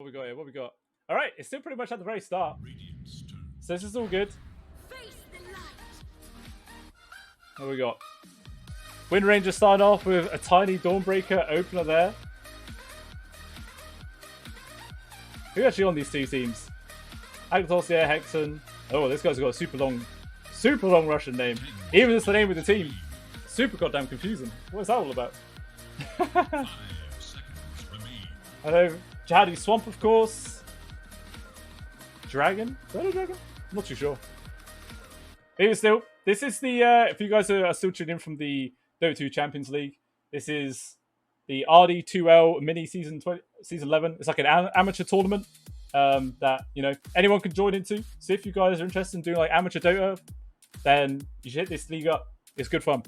we got here? What we got? All right, it's still pretty much at the very start. So this is all good. What we got? Wind Ranger starting off with a tiny Dawnbreaker opener there. Who actually on these two teams? Agnitos, yeah, Hexen. Oh, this guy's got a super long Russian name. Even just the name of the team. Super goddamn confusing. What is that all about? I know Jihadi Swamp, of course. Dragon? Is that a dragon? I'm not too sure. Even still, this is the, if you guys are still tuning in from the Dota 2 Champions League, this is the RD2L Mini Season 11. It's like an amateur tournament that, you know, anyone can join into. So if you guys are interested in doing like amateur Dota, then you should hit this league up. It's good fun.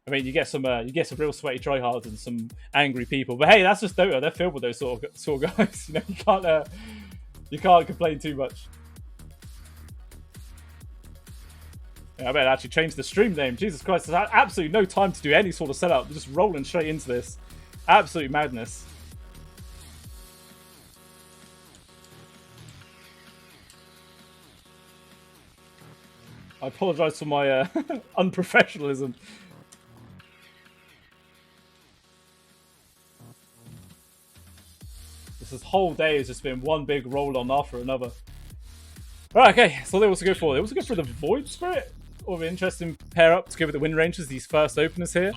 I mean, you get some real sweaty tryhards and some angry people. But hey, that's just Dota. They're filled with those sort of guys. You know, you can't complain too much. Yeah, I better actually change the stream name. Jesus Christ, there's absolutely no time to do any sort of setup. We're just rolling straight into this. Absolute madness. I apologise for my unprofessionalism. This whole day has just been one big roll on after another. Right, okay, so they also go for the Void Spirit. Or an interesting pair up to go with the Wind Rangers, these first openers here.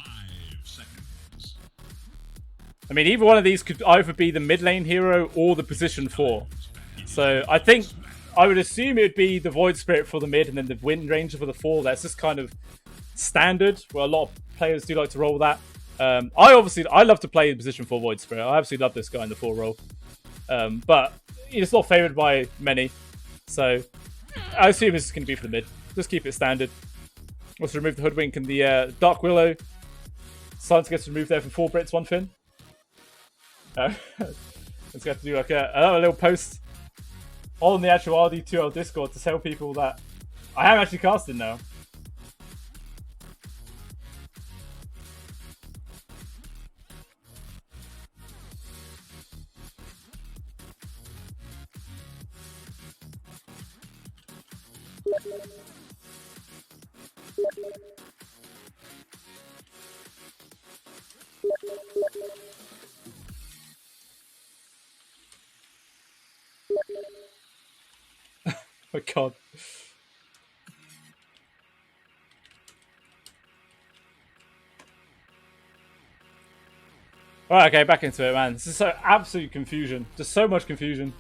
I mean, either one of these could either be the mid lane hero or the position 4. So I think I would assume it would be the Void Spirit for the mid and then the Wind Ranger for the 4. That's just kind of standard, where a lot of players do like to roll that. I love to play in position 4 Void Spirit. I absolutely love this guy in the 4 role. But it's not favoured by many. So I assume this is going to be for the mid. Just keep it standard. Also remove the Hoodwink and the Dark Willow. Silence gets removed there from 4 Brits, 1 Fin. Let's have to do like another little post on the actual RD2L Discord to tell people that I am actually casting now. Oh my god. Alright, okay, back into it, man. This is so absolute confusion. Just so much confusion.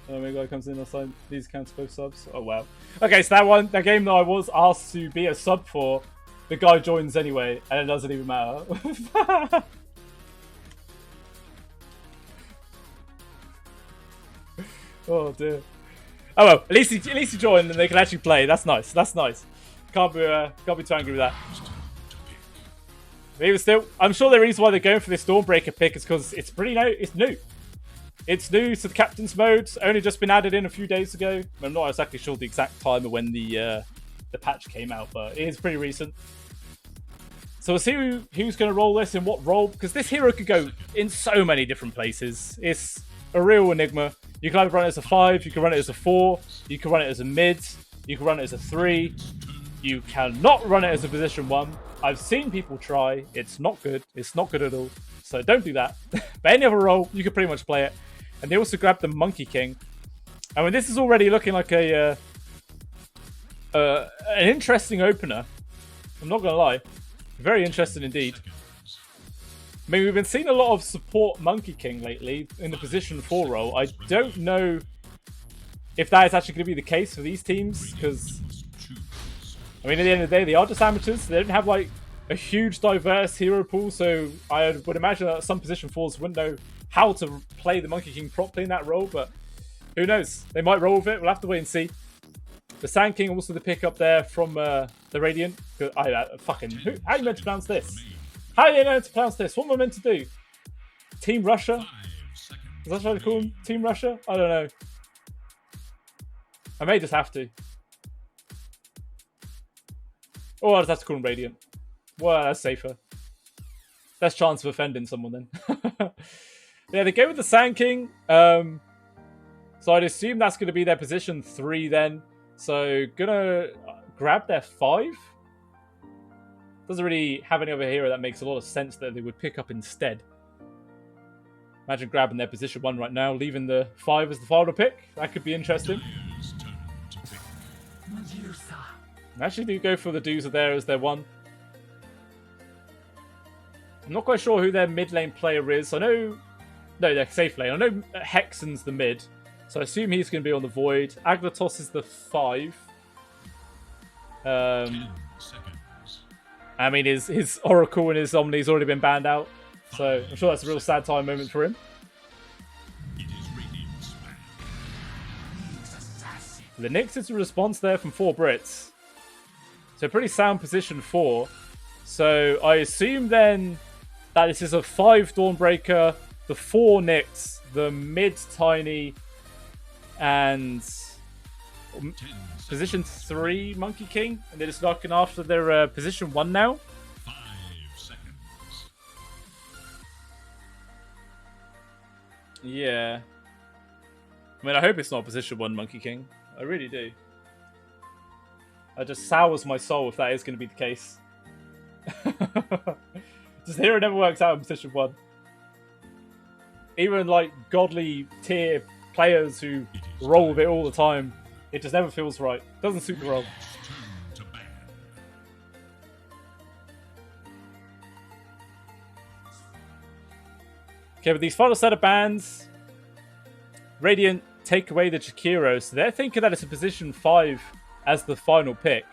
Oh, my guy comes in outside. These counts both subs. Oh, wow. Okay, so that game that I was asked to be a sub for, the guy joins anyway, and it doesn't even matter. Oh, dear. Oh, well, at least he joined and they can actually play. That's nice. That's nice. Can't be too angry with that. But even still, I'm sure the reason why they're going for this Dawnbreaker pick is because it's pretty new. It's new. It's new to the Captain's mode. It's only just been added in a few days ago. I'm not exactly sure the exact time of when the patch came out, but it is pretty recent. So we'll see who's going to roll this in what role, because this hero could go in so many different places. It's a real enigma. You can either run it as a 5, you can run it as a 4, you can run it as a mid, you can run it as a 3. You cannot run it as a position 1. I've seen people try. It's not good. It's not good at all. So don't do that. But any other role, you can pretty much play it. And they also grabbed the Monkey King. I mean, this is already looking like an interesting opener. I'm not going to lie. Very interesting indeed. I mean, we've been seeing a lot of support Monkey King lately in the position 4 role. I don't know if that is actually going to be the case for these teams, because, I mean, at the end of the day, they are just amateurs. They don't have, like, a huge diverse hero pool, so I would imagine that some position 4s wouldn't know how to play the Monkey King properly in that role, but who knows? They might roll with it. We'll have to wait and see. The Sand King also the pick up there from the Radiant. How are you meant to pronounce this? How are you meant to pronounce this? What am I meant to do? Team Russia? Is that what they call them? Team Russia? I don't know. I may just have to. Or I'll just have to call them Radiant. Well, that's safer. Less chance of offending someone then. Yeah, they go with the Sand King. So I'd assume that's going to be their position 3 then. So gonna grab their 5. Doesn't really have any other hero that makes a lot of sense that they would pick up instead. Imagine grabbing their position 1 right now, leaving the 5 as the final pick. That could be interesting. Actually, do go for the Dozer there as their 1. I'm not quite sure who their mid lane player is. I know... No, they're safe lane. I know Hexen's the mid. So I assume he's going to be on the Void. Agnitos is the 5. I mean, his Oracle and his Omni's already been banned out. So I'm sure that's a real sad time moment for him. The Nyx is a response there from 4 Brits. So pretty sound position 4. So I assume then that this is a 5 Dawnbreaker, the 4 Nyx, the mid Tiny, and position 3 Monkey King. And they're just looking after their position 1 now. 5 seconds. Yeah. I mean, I hope it's not position 1 Monkey King. I really do. It just sours my soul if that is going to be the case. Just hero never works out in position 1. Even like godly tier players who roll with it all the time, it just never feels right. Doesn't suit the role. Okay, with these final set of bans, Radiant take away the Jakiro, so they're thinking that it's a position 5 as the final pick.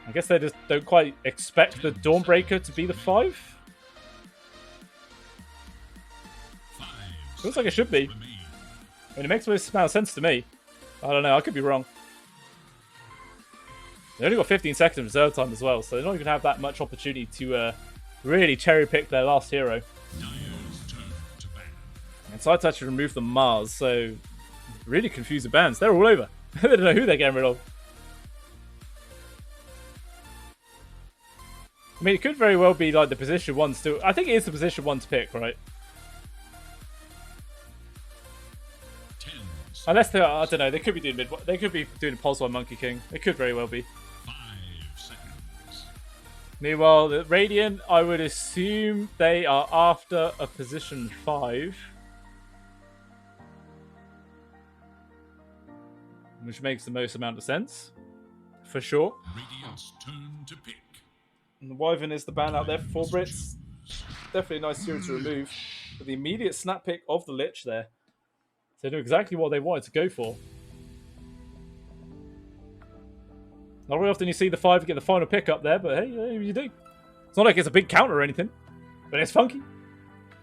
I guess they just don't quite expect the Dawnbreaker to be the 5. Feels like it should be. I mean, it makes most amount of sense to me. I don't know, I could be wrong. They only got 15 seconds of reserve time as well, so they're not even going to have that much opportunity to really cherry pick their last hero. And so I touched to remove the Mars, so really confuse the bans. They're all over. They don't know who they're getting rid of. I mean, it could very well be like the position 1 still. I think it is the position 1 to pick, right? Unless they, I don't know, they could be doing mid. They could be doing a pulse on Monkey King. It could very well be. 5 seconds. Meanwhile, the Radiant, I would assume they are after a position 5. Which makes the most amount of sense. For sure. Radiant's turn to pick. And the Wyvern is the ban out there for 4 Brits. Definitely a nice hero to remove. But the immediate snap pick of the Lich there. So they knew exactly what they wanted to go for. Not very often you see the 5 get the final pick up there, but hey, you do. It's not like it's a big counter or anything, but it's funky. You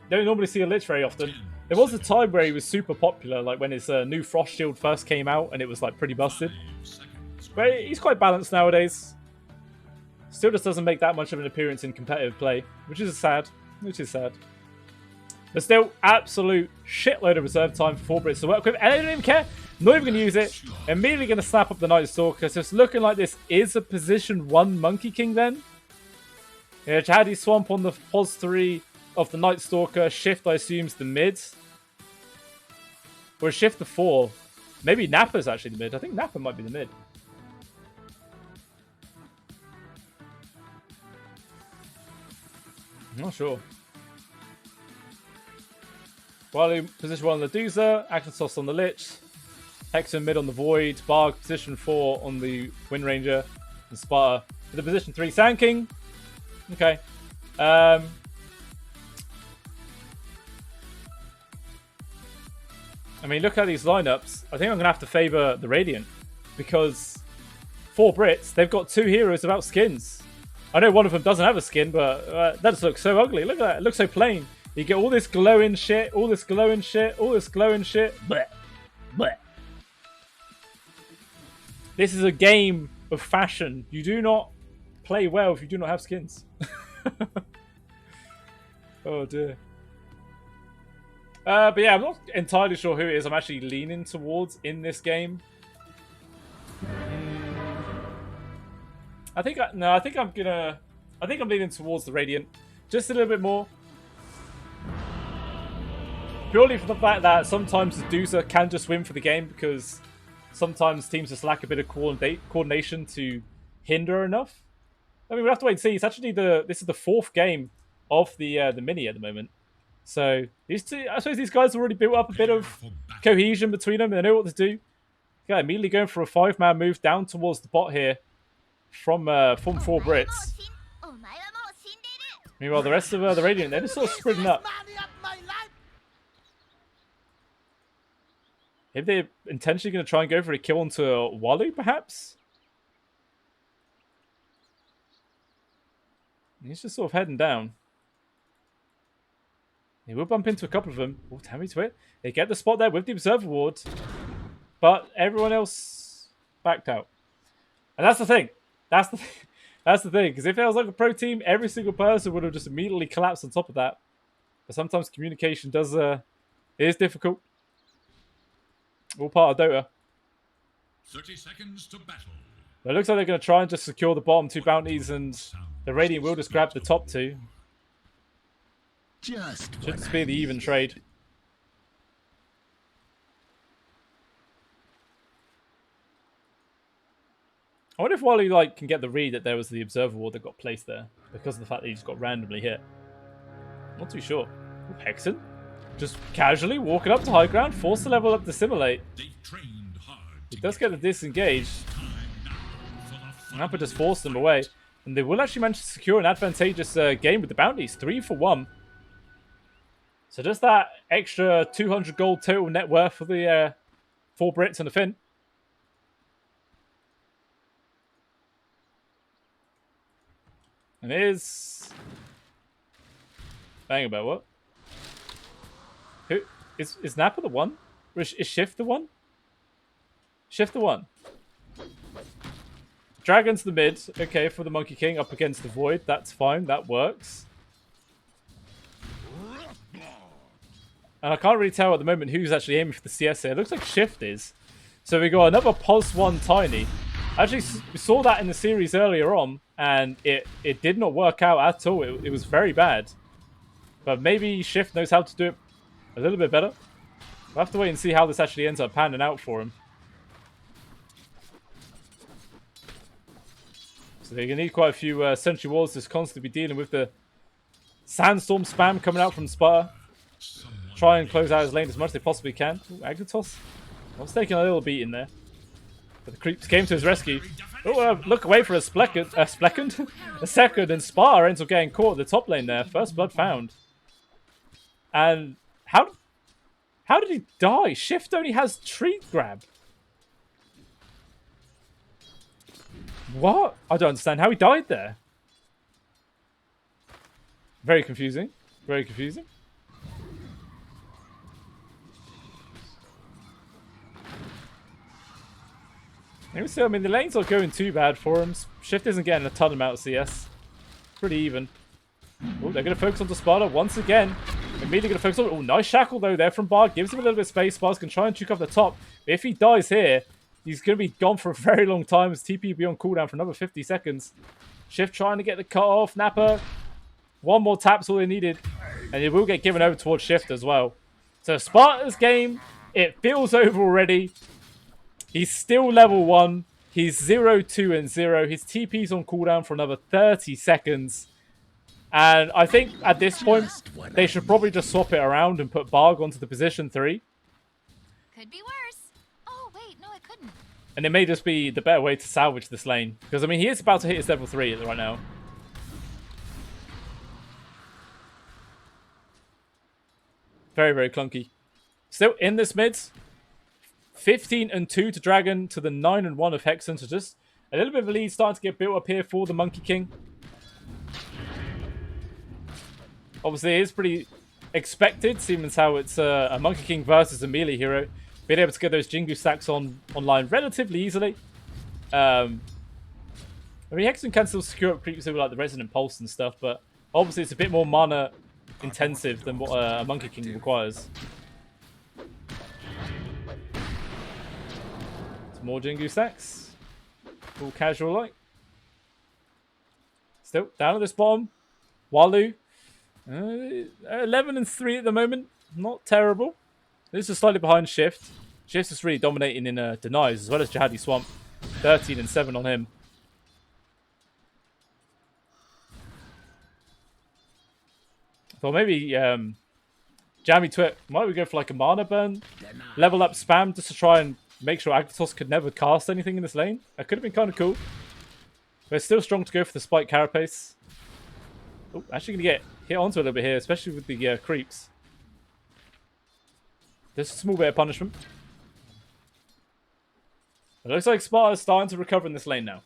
don't normally see a Lich very often. There was a time where he was super popular, like when his new Frost Shield first came out and it was like pretty busted. But he's quite balanced nowadays. Still just doesn't make that much of an appearance in competitive play, which is sad. There's still absolute shitload of reserve time for 4 Brits to work with, and they don't even care. Not even going to use it. Immediately going to snap up the Night Stalker. So it's looking like this is a position 1 Monkey King then. Yeah, Jihadi Swamp on the pos 3 of the Night Stalker. Shift, I assume, is the mid. Or Shift the 4. Maybe Nappa's actually the mid. I think Nappa might be the mid. I'm not sure. Wily position 1 on the Dozer, Agnitos on the Lich, Hexen mid on the Void, Barg position 4 on the Wind Ranger, and Sparta for the position 3 Sand King. Okay. I mean, look at these lineups. I think I'm going to have to favour the Radiant because 4 Brits, they've got 2 heroes without skins. I know one of them doesn't have a skin, but that just looks so ugly. Look at that. It looks so plain. You get all this glowing shit, all this glowing shit, all this glowing shit. Blech. Blech. This is a game of fashion. You do not play well if you do not have skins. Oh dear. But yeah, I'm not entirely sure who it is I'm actually leaning towards in this game. I think I'm leaning towards the Radiant just a little bit more. purely for the fact that sometimes the Dozer can just win for the game because sometimes teams just lack a bit of coordination to hinder enough. I mean, we'll have to wait and see. It's actually this is the 4th game of the mini at the moment. So these two, I suppose these guys have already built up a bit of cohesion between them. They know what to do. Yeah, immediately going for a 5-man move down towards the bot here from 4 Brits. Meanwhile, the rest of the Radiant, they're just sort of spreading up. If they're intentionally going to try and go for a kill onto Walu, perhaps? He's just sort of heading down. He will bump into a couple of them. Oh, damn to it. They get the spot there with the Observer Ward. But everyone else backed out. And that's the thing. That's the thing. Because if it was like a pro team, every single person would have just immediately collapsed on top of that. But sometimes communication it is difficult. All part of Dota. 30 seconds to battle. But it looks like they're going to try and just secure the bottom 2 bounties, and the Radiant will just grab the top 2. Should just be the even trade. I wonder if Wally can get the read that there was the Observer Ward that got placed there because of the fact that he just got randomly hit. Not too sure. Ooh, Hexen just casually walking up to high ground, forced to level up to Simulate. He does get the disengage. Nappa just forced them away. And they will actually manage to secure an advantageous game with the bounties. 3 for 1. So just that extra 200 gold total net worth for the 4 Brits and the Finn. And is bang about what? Who is Nappa the one? Or is Shift the one? Shift the one. Dragon's the mid. Okay, for the Monkey King up against the Void. That's fine. That works. And I can't really tell at the moment who's actually aiming for the CS here. It looks like Shift is. So we got another +1 Tiny. Actually, we saw that in the series earlier on, and it did not work out at all. It was very bad. But maybe Shift knows how to do it a little bit better. We'll have to wait and see how this actually ends up panning out for him. So they're going to need quite a few sentry walls to constantly be dealing with the sandstorm spam coming out from Sputter. Try and close out his lane as much as they possibly can. Ooh, Agnitos. I was taking a little beating there. But the creeps came to his rescue. Oh, look away for a second, and Sputter ends up getting caught at the top lane there. First blood found. And how did he die? Shift only has tree grab. What? I don't understand how he died there. Very confusing. Very confusing. I mean, the lanes aren't going too bad for him. Shift isn't getting a ton amount of CS. Pretty even. Oh, they're going to focus on the Sparta once again. Immediately going to focus on... Oh, nice shackle, though, there from Bard. Gives him a little bit of space. Bard's can try and juke up the top. But if he dies here, he's going to be gone for a very long time. His TP will be on cooldown for another 50 seconds. Shift trying to get the cut off. Nappa. One more tap's all they needed. And it will get given over towards Shift as well. So Sparta's game, it feels over already. He's still level 1. He's 0, 2, and 0. His TP's on cooldown for another 30 seconds. And I think at this point, they should probably just swap it around and put Barg onto the position 3. Could be worse. Oh, wait, no, it couldn't. And it may just be the better way to salvage this lane. Because, I mean, he is about to hit his level 3 right now. Very, very clunky. Still in this mid. 15 and 2 to Dragon to the 9 and 1 of Hexen. So just a little bit of a lead starting to get built up here for the Monkey King. Obviously, it is pretty expected, seeing as how it's a Monkey King versus a melee hero. Being able to get those Jingu stacks online relatively easily. I mean, Hexen can still secure up creeps with like the Resonant Pulse and stuff, but obviously it's a bit more mana intensive than what a Monkey King requires. Some more Jingu stacks. All casual like. Still down at this bottom. Walu. 11 and 3 at the moment. Not terrible. This is slightly behind Shift. Shift is really dominating in denies as well as Jihadi Swamp. 13 and 7 on him. Well, maybe Jammy Twit, might we go for like a mana burn? Level up spam just to try and make sure Agnitos could never cast anything in this lane? That could have been kind of cool. But it's still strong to go for the Spike Carapace. Oh, actually going to get hit onto a little bit here, especially with the creeps. Just a small bit of punishment. It looks like Sparta's starting to recover in this lane now.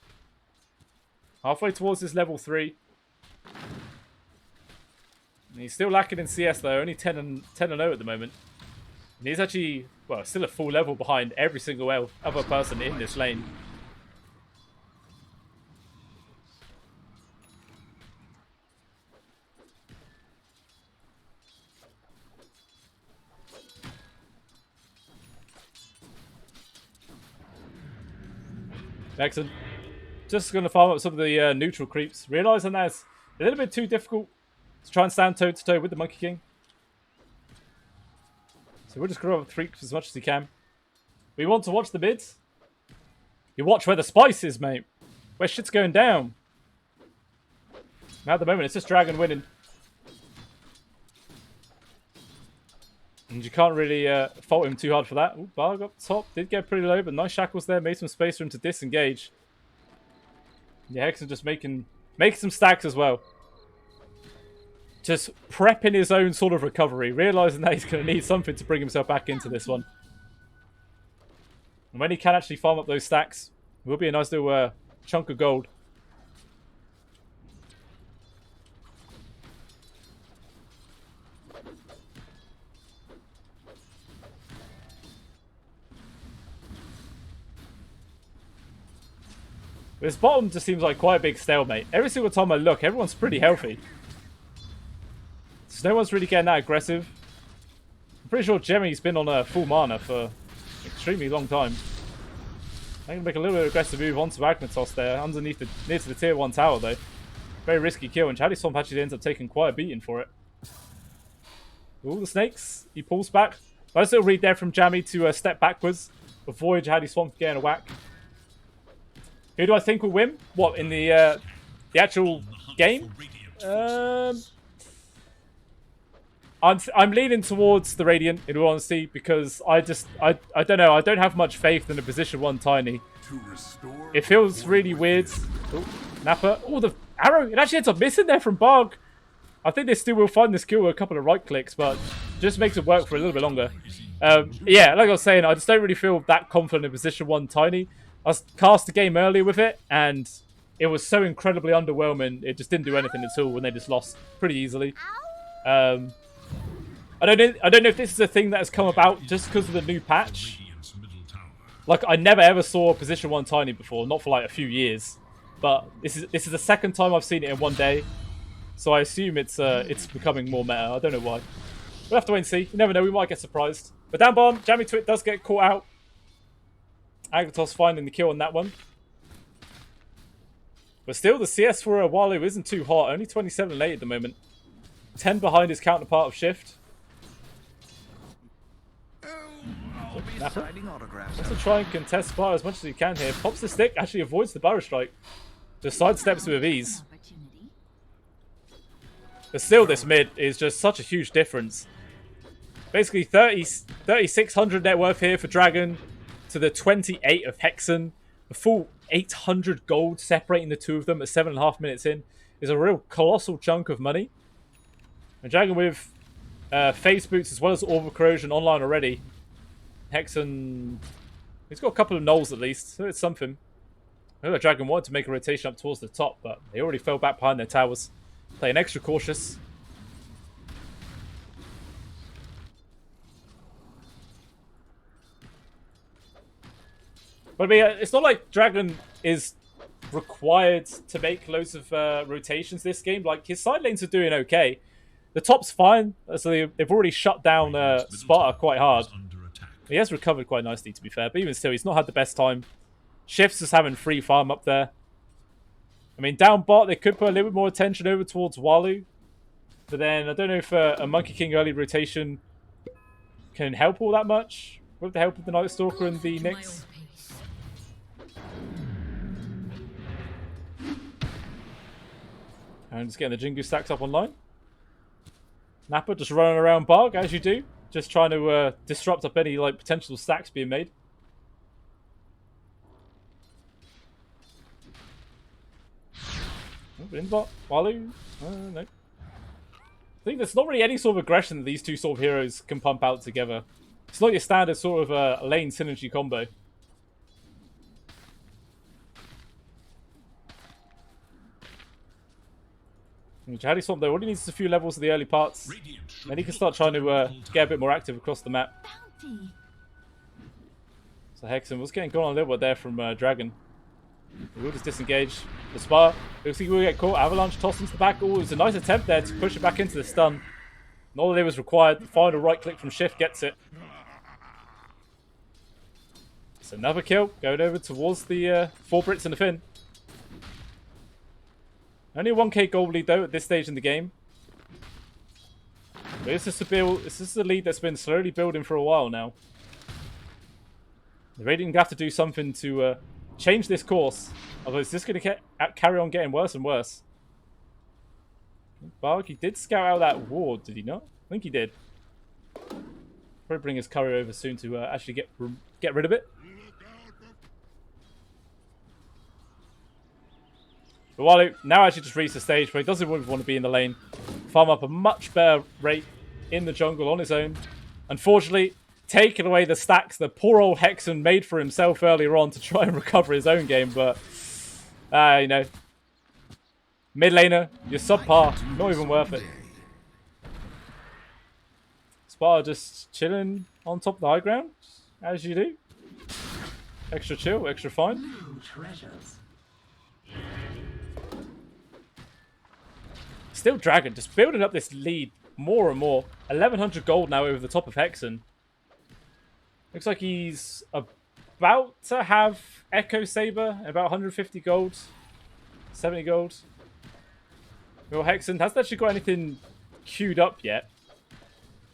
Halfway towards his level 3. And he's still lacking in CS though, only 10 and 0 at the moment. And he's actually, well, still a full level behind every single other person in this lane. Excellent. Just going to farm up some of the neutral creeps. Realising that it's a little bit too difficult to try and stand toe-to-toe with the Monkey King. So we'll just grow up creeps as much as he can. We want to watch the mids. You watch where the spice is, mate. Where shit's going down. Now at the moment, it's just Dragon winning. And you can't really fault him too hard for that. Ooh, Barg up top. Did get pretty low, but nice shackles there. Made some space for him to disengage. Yeah, Hexen just making some stacks as well. Just prepping his own sort of recovery. Realising that he's going to need something to bring himself back into this one. And when he can actually farm up those stacks, it will be a nice little chunk of gold. This bottom just seems like quite a big stalemate. Every single time I look, everyone's pretty healthy. So no one's really getting that aggressive. I'm pretty sure Jemmy's been on a full mana for an extremely long time. I can make a little bit of aggressive move onto Agnitos there, underneath near to the tier 1 tower though. Very risky kill, and Jihadi Swamp actually ends up taking quite a beating for it. Ooh, the snakes. He pulls back. Nice little read there from Jammy to step backwards. Avoid Jihadi Swamp getting a whack. Who do I think will win? What, in the actual game? I'm leaning towards the Radiant, in all honesty, because I don't know. I don't have much faith in the position 1 Tiny. It feels really weird. Ooh, Nappa. Oh, the arrow. It actually ends up missing there from Barg. I think they still will find this kill with a couple of right clicks, but just makes it work for a little bit longer. Yeah, like I was saying, I just don't really feel that confident in position 1 Tiny. I cast the game earlier with it, and it was so incredibly underwhelming. It just didn't do anything at all when they just lost pretty easily. I don't know if this is a thing that has come about just because of the new patch. Like, I never ever saw position 1 Tiny before, not for like a few years. But this is the second time I've seen it in one day, so I assume it's becoming more meta. I don't know why. We'll have to wait and see. You never know. We might get surprised. But down bottom, Jammy Twit does get caught out. Agnitos finding the kill on that one. But still, the CS for Walu isn't too hot. Only 27 late at the moment. 10 behind his counterpart of Shift. Napper. Wants to try and contest Sparta as much as he can here. Pops the stick, actually avoids the Burrow Strike. Just sidesteps with ease. But still, this mid is just such a huge difference. Basically, 3,600 net worth here for Dragon to the 28 of Hexen. A full 800 gold separating the two of them at 7.5 minutes in is a real colossal chunk of money. And Dragon with phase boots as well as Orb of Corrosion online already. Hexen, he's got a couple of nulls at least, so it's something. I know that Dragon wanted to make a rotation up towards the top, but they already fell back behind their towers. Playing extra cautious. But I mean, it's not like Dragon is required to make loads of rotations this game. Like, his side lanes are doing okay. The top's fine, so they've already shut down Sparta quite hard. He has recovered quite nicely, to be fair, but even still, he's not had the best time. Shift's just having free farm up there. I mean, down bot, they could put a little bit more attention over towards Walu. But then, I don't know if a Monkey King early rotation can help all that much with the help of the Night Stalker and the Nyx. And just getting the Jingu stacks up online. Nappa just running around Barg, as you do. Just trying to disrupt up any like potential stacks being made. Oh, Inbot, Walu. No. I think there's not really any sort of aggression that these two sort of heroes can pump out together. It's not your standard sort of lane synergy combo. Jihadi Swamp though, all he needs is a few levels of the early parts. Then he can start trying to get a bit more active across the map. So Hexen was getting gone on a little bit there from Dragon. He will just disengage. The Spire. Looks like he will get caught. Avalanche tossed into the back. Oh, it was a nice attempt there to push it back into the stun. And all that was required. The final right click from Shift gets it. It's another kill. Going over towards the 4 Brits and the Finn. Only a 1k gold lead though at this stage in the game. But this is a lead that's been slowly building for a while now. The Radiant have to do something to change this course. Although it's just going to carry on getting worse and worse. Barg, he did scout out that ward, did he not? I think he did. Probably bring his courier over soon to actually get rid of it. But Walu now actually just reached the stage where he doesn't want to be in the lane. Farm up a much better rate in the jungle on his own. Unfortunately, taking away the stacks that poor old Hexen made for himself earlier on to try and recover his own game. But, you know, mid laner, you're subpar. Not even worth it. Sparta just chilling on top of the high ground, as you do. Extra chill, extra fine. Still Dragon, just building up this lead more and more. 1100 gold now over the top of Hexen. Looks like he's about to have Echo Saber, about 150 gold. 70 gold. Well, Hexen hasn't actually got anything queued up yet.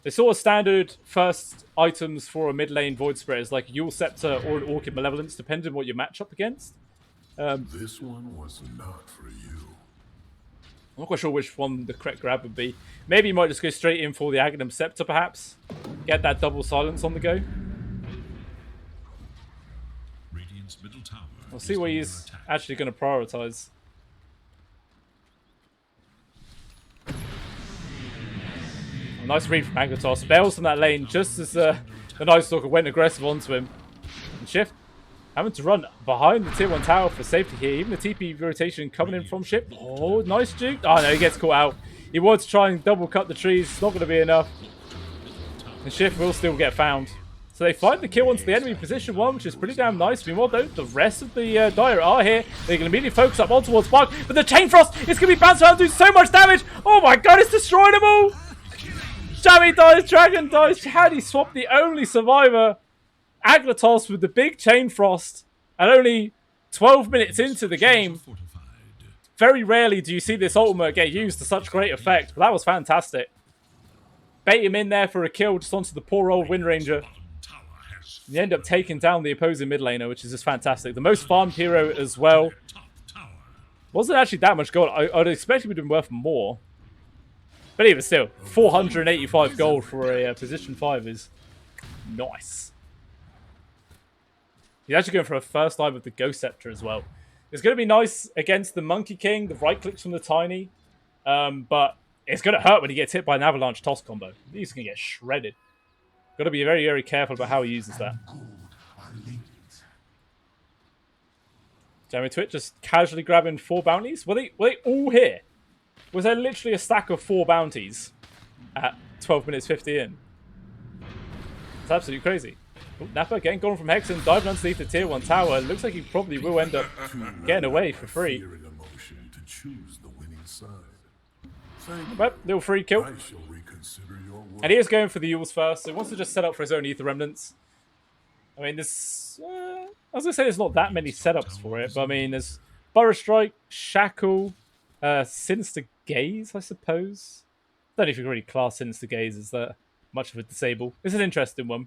They're sort of standard first items for a mid lane Void Spreaders, like Yule Scepter or an Orchid Malevolence, depending on what you match up against. This one was not for you. I'm not quite sure which one the correct grab would be. Maybe you might just go straight in for the Aghanim Scepter, perhaps. Get that double silence on the go. Radiant's middle tower. We'll see what he's actually going to prioritize. A nice read from Agnitos. Bails from that lane just as the Night Stalker went aggressive onto him. And Shift having to run behind the tier 1 tower for safety here. Even the TP rotation coming in from Shift. Oh, nice juke. Oh no, he gets caught out. He wants to try and double cut the trees. It's not going to be enough. And Shift will still get found. So they find the kill onto the enemy position 1, which is pretty damn nice. Meanwhile, though, the rest of the Dire are here. They can immediately focus up on towards Barg. But the Chain Frost is going to be bounced around and do so much damage. Oh my god, it's destroying them all. Jammy dies, Dragon dies. How do you swap the only survivor? Agnitos with the big Chain Frost. And only 12 minutes into the game. Very rarely do you see this ultimate get used to such great effect. But that was fantastic. Bait him in there for a kill just onto the poor old Wind Ranger. You end up taking down the opposing mid laner, which is just fantastic. The most farmed hero as well. Wasn't actually that much gold. I'd expect it would have been worth more. But even still, 485 gold for a position 5 is nice. He's actually going for a first eye with the Ghost Scepter as well. It's going to be nice against the Monkey King, the right clicks from the Tiny. But it's going to hurt when he gets hit by an Avalanche Toss combo. He's going to get shredded. Got to be very, very careful about how he uses that. Jeremy Twitch just casually grabbing 4 bounties. Were they all here? Was there literally a stack of 4 bounties at 12 minutes 50 in? It's absolutely crazy. Oh, Nappa getting gone from Hexen, diving underneath the tier 1 tower. Looks like he probably will end up getting away for free. But little free kill. And he is going for the Yules first, so he wants to just set up for his own Ether Remnants. I mean, there's... I was going to say there's not that many setups for it, but I mean, there's Burrow Strike, Shackle, Sinister Gaze, I suppose. I don't know if you can really class Sinister Gaze as that much of a disable. It's an interesting one.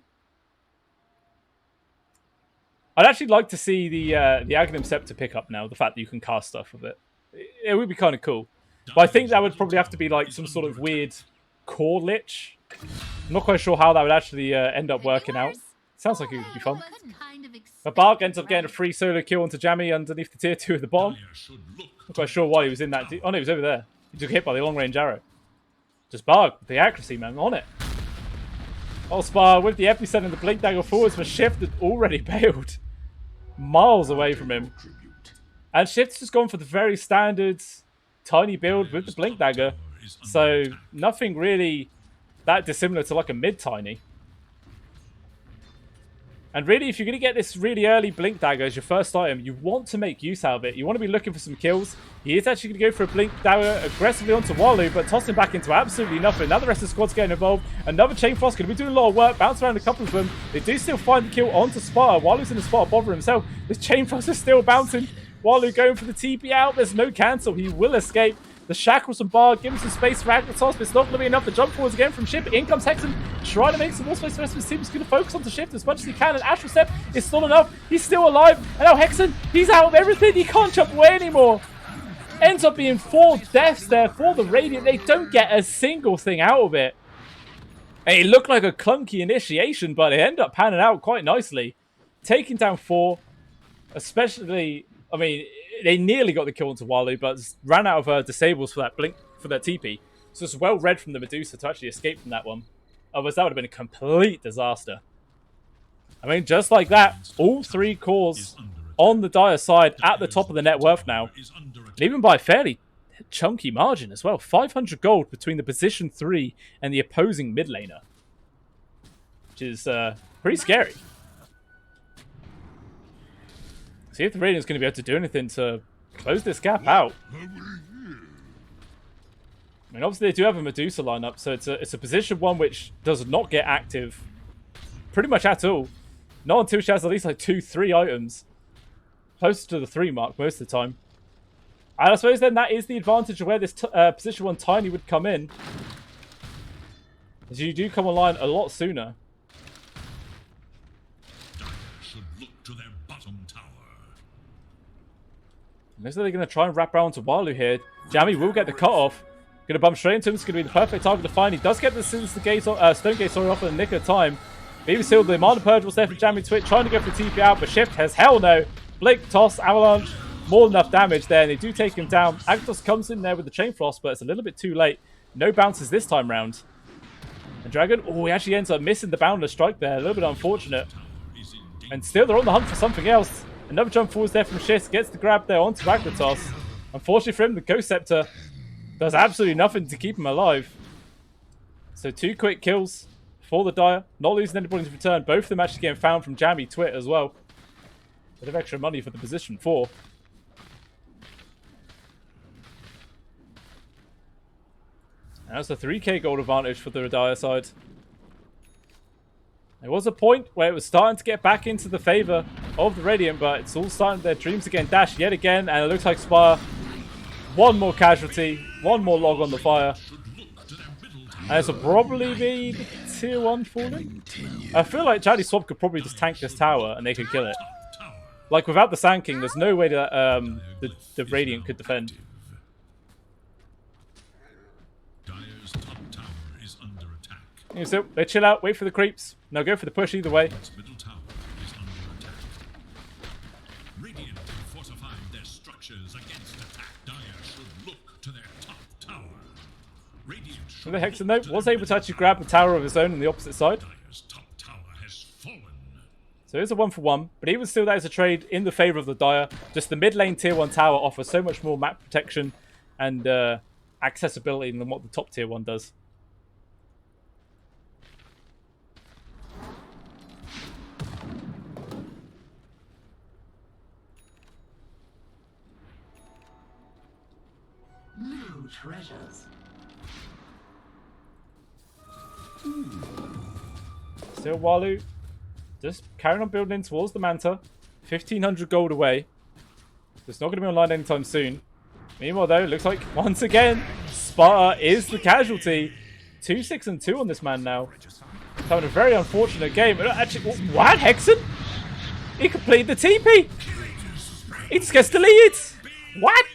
I'd actually like to see the Aghanim Scepter pick up now, the fact that you can cast stuff with it. It would be kind of cool. But I think that would probably have to be like some sort of weird core lich. I'm not quite sure how that would actually end up working out. Sounds like it would be fun. But Barg ends up getting a free solo kill onto Jammy underneath the tier 2 at the bottom. Not quite sure why he was in that. Oh no, he was over there. He took hit by the long range arrow. Just Barg, the accuracy, man, on it. Oh, Spar with the epicenter and the blink dagger forwards, but Shift had already bailed miles away from him. And Shift's just gone for the very standard tiny build with the blink dagger. So nothing really that dissimilar to like a mid-tiny. And really, if you're going to get this really early blink dagger as your first item, you want to make use out of it. You want to be looking for some kills. He is actually going to go for a blink dagger aggressively onto Walu, but tossing back into absolutely nothing. Now the rest of the squad's getting involved. Another Chain Frost going to be doing a lot of work. Bounce around a couple of them. They do still find the kill onto Sparta. Walu's in the spot bother himself. This Chain Frost is still bouncing. Walu going for the TP out. There's no cancel. He will escape. The shackles from Bar, give him some space for Agnitos, but it's not going to be enough. The jump forwards again from Ship. In comes Hexen, trying to make some more space. The rest of his team is going to focus on the Shift as much as he can, and Astral Step is still enough. He's still alive, and now Hexen, he's out of everything. He can't jump away anymore. Ends up being 4 deaths there for the Radiant. They don't get a single thing out of it. And it looked like a clunky initiation, but it ended up panning out quite nicely. Taking down 4, especially, I mean, they nearly got the kill onto Walu, but ran out of disables for that blink, for that TP. So it's well read from the Medusa to actually escape from that one. Otherwise, that would have been a complete disaster. I mean, just like that, all 3 cores on the Dire side at the top of the net worth now. And even by a fairly chunky margin as well. 500 gold between the position 3 and the opposing mid laner. Which is pretty scary. See if the Radiant's going to be able to do anything to close this gap out. I mean, obviously they do have a Medusa lineup, so it's a position 1 which does not get active pretty much at all. Not until she has at least like 2-3 items. Closer to the 3 mark most of the time. And I suppose then that is the advantage of where this position 1 Tiny would come in. As you do come online a lot sooner. Looks like they're going to try and wrap around to Walu here. Jammy will get the cut-off. Going to bump straight into him. It's going to be the perfect target to find. He does get the Stone Gate off in the nick of time. But even still, the Mana Purge was there for Jammy Twit, trying to go for TP out, but Shift has hell no. Blink, toss, avalanche. More than enough damage there, and they do take him down. Agnitos comes in there with the Chain Frost, but it's a little bit too late. No bounces this time round. And Dragon, oh, he actually ends up missing the Boundless Strike there. A little bit unfortunate. And still, they're on the hunt for something else. Another jump forwards there from Shift. Gets the grab there onto Agnitos. Unfortunately for him, the Ghost Scepter does absolutely nothing to keep him alive. So 2 quick kills for the Dire. Not losing anybody in return. Both of them actually getting found from Jammy Twit as well. Bit of extra money for the position 4. And that's a 3k gold advantage for the Dire side. There was a point where it was starting to get back into the favour of the Radiant, but it's all starting their dreams again. Dash yet again, and it looks like Spire. 1 more casualty, 1 more log on the fire. And this will probably be the tier 1 falling. I feel like Chatty Swap could probably just tank this tower and they could kill it. Like, without the Sand King, there's no way that the Radiant could defend. So they chill out, wait for the creeps. Now go for the push either way. So the Hexen though was able to actually grab a tower of his own on the opposite side. So it's a 1-for-1, but even still that is a trade in the favour of the Dire. Just the mid lane tier 1 tower offers so much more map protection and accessibility than what the top tier 1 does. New treasures. Still Walu just carrying on building towards the Manta. 1,500 gold away. It's not going to be online anytime soon. Meanwhile though, it looks like once again Sparta is the casualty. 2, 6, and 2 on this man now. He's having a very unfortunate game. Actually, what? Hexen? He completed the TP. He just gets deleted. What?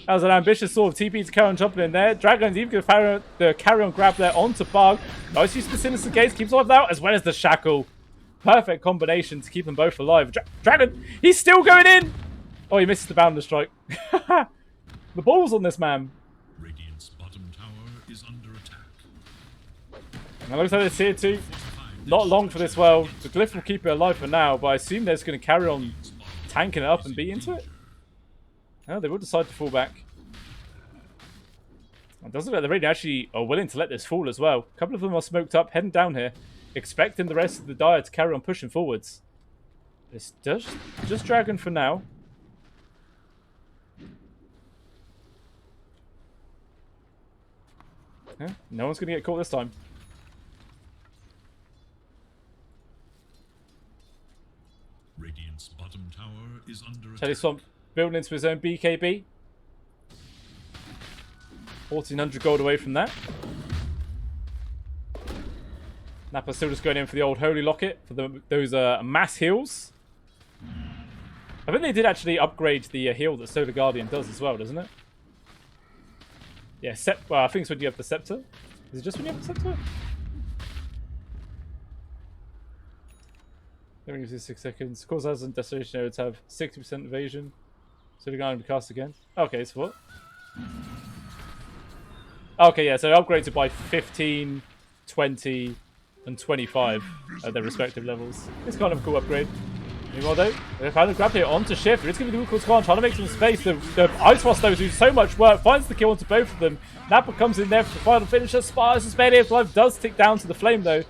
That was an ambitious sort of TP to carry on jumping in there. Dragon's even going to carry the carry on grab there onto Bug. Nice use of the Sinister Gaze, keeps alive out, as well as the Shackle. Perfect combination to keep them both alive. Dragon, he's still going in. Oh, he misses the Boundless Strike. The balls on this man. Radiant's bottom tower is under attack. And it looks like it's here too. Not long for this world. The Glyph will keep it alive for now, but I assume they're just going to carry on tanking it up and beat into it. Oh, they will decide to fall back. It doesn't look like the Radiant actually are willing to let this fall as well. A couple of them are smoked up, heading down here, expecting the rest of the Dire to carry on pushing forwards. It's just Dragon for now. Yeah, no one's going to get caught this time. Radiant's bottom tower is under Teddy attack. Swamp building into his own BKB. 1,400 gold away from that. Nappa still just going in for the old Holy Locket for those mass heals. I think they did actually upgrade the heal that Solar Guardian does as well, doesn't it? Yeah, well, I think it's when you have the Scepter. Is it just when you have the Scepter? Let me give you 6 seconds. Cause has and Destination Nodes have 60% evasion. So they're going to cast again. Okay, so what? Okay, yeah, so upgraded by 15, 20, and 25 at their respective levels. It's kind of a cool upgrade. Meanwhile, though, they're kind of grabbed it onto Shift. It's going to be difficult to go on, trying to make some space. The Ice Frost, though, doing so much work, finds the kill onto both of them. Nappa comes in there for the final finisher. Sparta's suspended. Life does tick down to the Flame, though.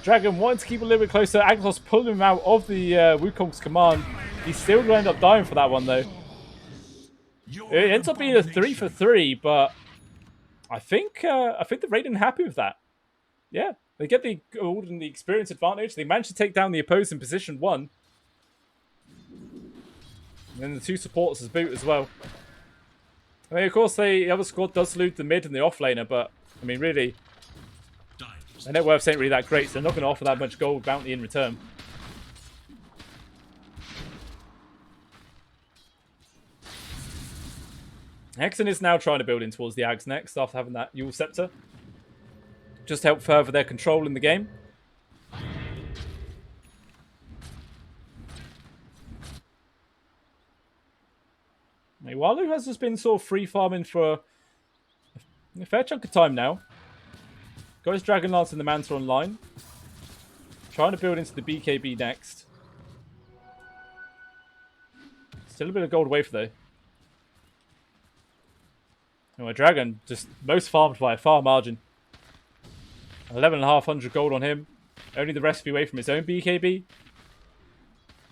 Dragon wanting to keep a little bit closer. Agnitos pulling him out of the Wukong's command. He's still going to end up dying for that one, though. It ends up being a 3 for 3, but I think the Radiant are happy with that. Yeah, they get the gold and the experience advantage. They manage to take down the opposing position 1. And then the 2 supports as boot as well. I mean, of course, the other squad does loot the mid and the offlaner, but I mean, really, their net worths ain't really that great, so they're not going to offer that much gold bounty in return. Hexen is now trying to build in towards the Ags next after having that Yule Scepter. Just to help further their control in the game. Walu has just been sort of free farming for a fair chunk of time now. Got his Dragon Lance and the Manta online. Trying to build into the BKB next. Still a bit of gold away for though. Oh, my Dragon just most farmed by a far margin. 11,500 gold on him. Only the recipe away from his own BKB.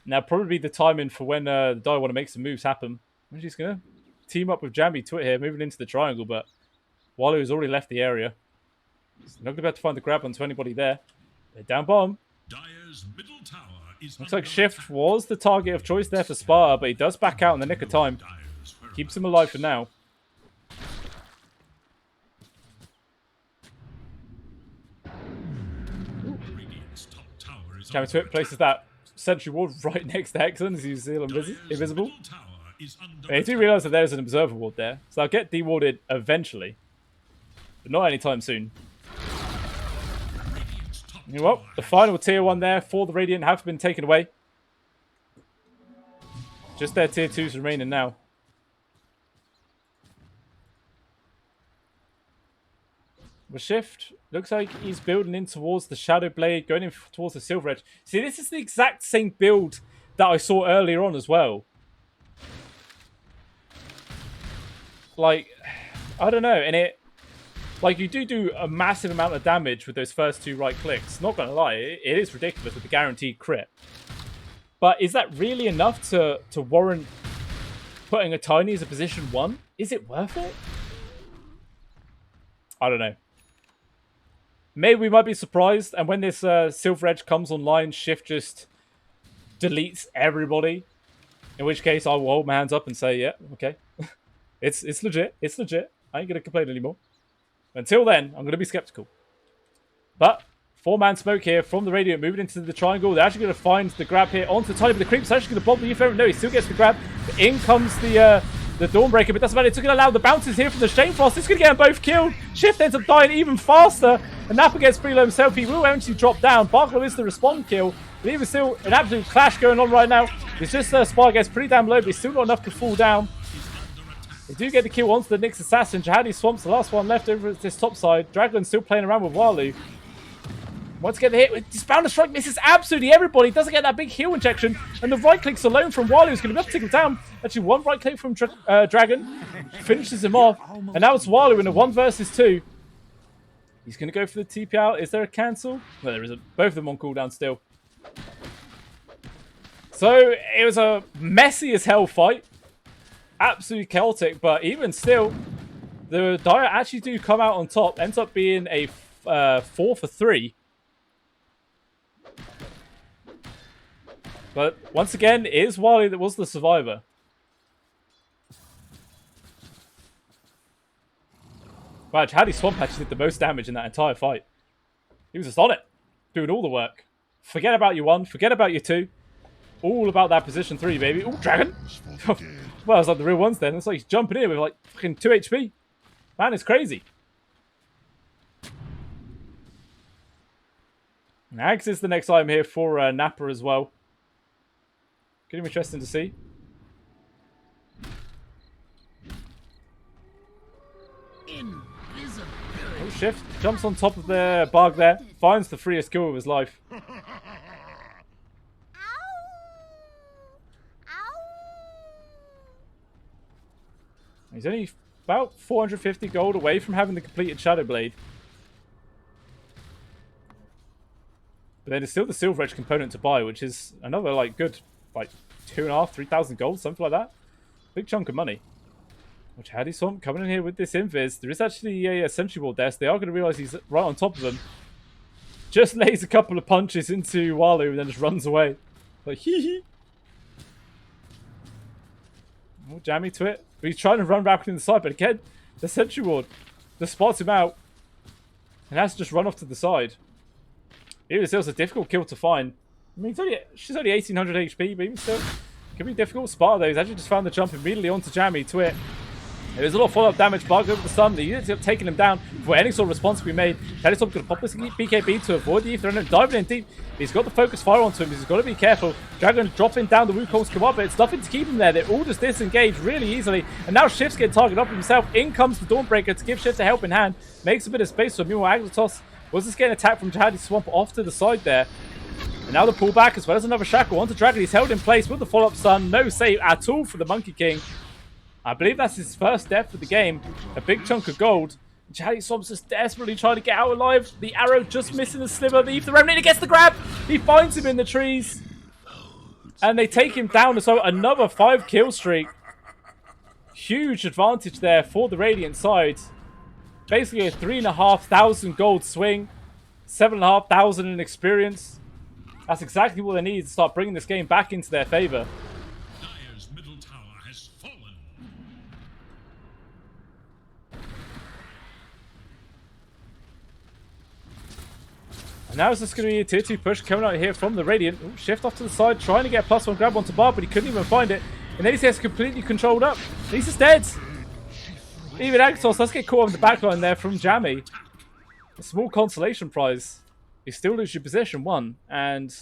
Now probably the timing for when the Dire want to make some moves happen. I'm just going to team up with Jambi Twit here, moving into the triangle, but Walu has already left the area. He's not going to be able to find the grab onto anybody there. They're down bottom. Dire's middle tower is Looks like Shift was the target of choice there for Sparta, but he does back out in the nick of time. Keeps him alive for now. Jambi Twit places that sentry ward right next to Hexen as he's still invisible. They do realise that there's an observer ward there, so they'll get dewarded eventually. But not anytime soon. Well, the final tier 1 there for the Radiant have been taken away. Just their tier 2s remaining now. The Shift looks like he's building in towards the Shadow Blade, going in towards the Silver Edge. See, this is the exact same build that I saw earlier on as well. Like, I don't know, and it... Like, you do a massive amount of damage with those first 2 right clicks. Not gonna lie, it is ridiculous with the guaranteed crit. But is that really enough to warrant putting a Tiny as a position 1? Is it worth it? I don't know. Maybe we might be surprised, and when this Silver Edge comes online, Shift just deletes everybody. In which case, I will hold my hands up and say, yeah, okay. It's legit. It's legit. I ain't gonna complain anymore. Until then, I'm going to be skeptical. But 4-man smoke here from the Radiant, moving into the triangle. They're actually going to find the grab here onto Tiny, but the creep's actually going to bomb the Euphoria. No, he still gets the grab. But in comes the Dawnbreaker, but that's about it. It's going to allow the bounces here from the Shamefrost. It's going to get them both killed. Shift ends up dying even faster. And Nappa gets pretty low himself. He will eventually drop down. Barklow is the respawn kill. But even still, an absolute clash going on right now. It's just Spy gets pretty damn low, but he's still not enough to fall down. They do get the kill onto the Nyx Assassin. Jihadi swamps the last one left over at this top side. Dragon's still playing around with Walu. Once again, the hit, Dispounder Strike misses absolutely everybody. Doesn't get that big heal injection. And the right clicks alone from Walu is going to be able to take him down. Actually, one right click from Dragon finishes him off. And now it's Walu in a 1 versus 2. He's going to go for the TP out. Is there a cancel? No, there isn't. Both of them on cooldown still. So, it was a messy as hell fight. Absolutely chaotic, but even still, the Dire actually do come out on top. Ends up being a 4 for 3. But once again, it is Wily that was the survivor. Wow, Jihadi Swamp actually did the most damage in that entire fight. He was just on it, doing all the work. Forget about your 1, forget about your 2. All about that position 3, baby. Oh, Dragon! Well, it's like the real ones then. It's like he's jumping in with like fucking 2 HP. Man, it's crazy. Axe is the next item here for Nappa as well. Getting interesting to see. Oh, shift. Jumps on top of the bug there. Finds the freest kill of his life. He's only about 450 gold away from having the completed Shadow Blade. But then it's still the Silver Edge component to buy, which is another like good, like 2,500, 3,000 gold, something like that. Big chunk of money. Which Jihadi Swamp coming in here with this invis. There is actually a Sentry Wall desk. They are going to realise he's right on top of them. Just lays a couple of punches into Walu and then just runs away. Like, hee hee. Oh, jammy to it. But he's trying to run rapidly inside, but again, the Sentry Ward just spots him out and has to just run off to the side. It was a difficult kill to find. I mean, she's only 1,800 HP, but even still, it can be difficult. Sparta, though, he's actually just found the jump immediately onto Jammy to it. There's a lot of follow-up damage. Bug over the stun. The units have taken him down before any sort of response can be made. Jihadi Swamp going to pop this BKB to avoid the Ether. Diving in deep. He's got the focus fire onto him. He's got to be careful. Dragon dropping down. The Wukongs come up, but it's nothing to keep him there. They're all just disengaged really easily. And now Shift's getting targeted up himself. In comes the Dawnbreaker to give Shift a helping hand. Makes a bit of space for him. Meanwhile, Agnitos was just getting attacked from Jihadi Swamp off to the side there. And now the pullback as well as another shackle onto Dragon. He's held in place with the follow-up stun. No save at all for the Monkey King. I believe that's his first death of the game. A big chunk of gold. Jihadi Swamp's just desperately trying to get out alive. The arrow just missing the sliver. The Ether Remnant gets the grab. He finds him in the trees. And they take him down. So another 5 kill streak. Huge advantage there for the Radiant side. Basically a 3,500 gold swing. 7,500 in experience. That's exactly what they need to start bringing this game back into their favor. Dire's middle tower has fallen. And now it's just going to be a tier 2 push coming out here from the Radiant. Ooh, shift off to the side, trying to get a +1 grab onto Bar, but he couldn't even find it. And then he gets completely controlled up. He's just dead. Even Agnitos, let's get caught on the backline there from Jammy. A small consolation prize. You still lose your position 1. And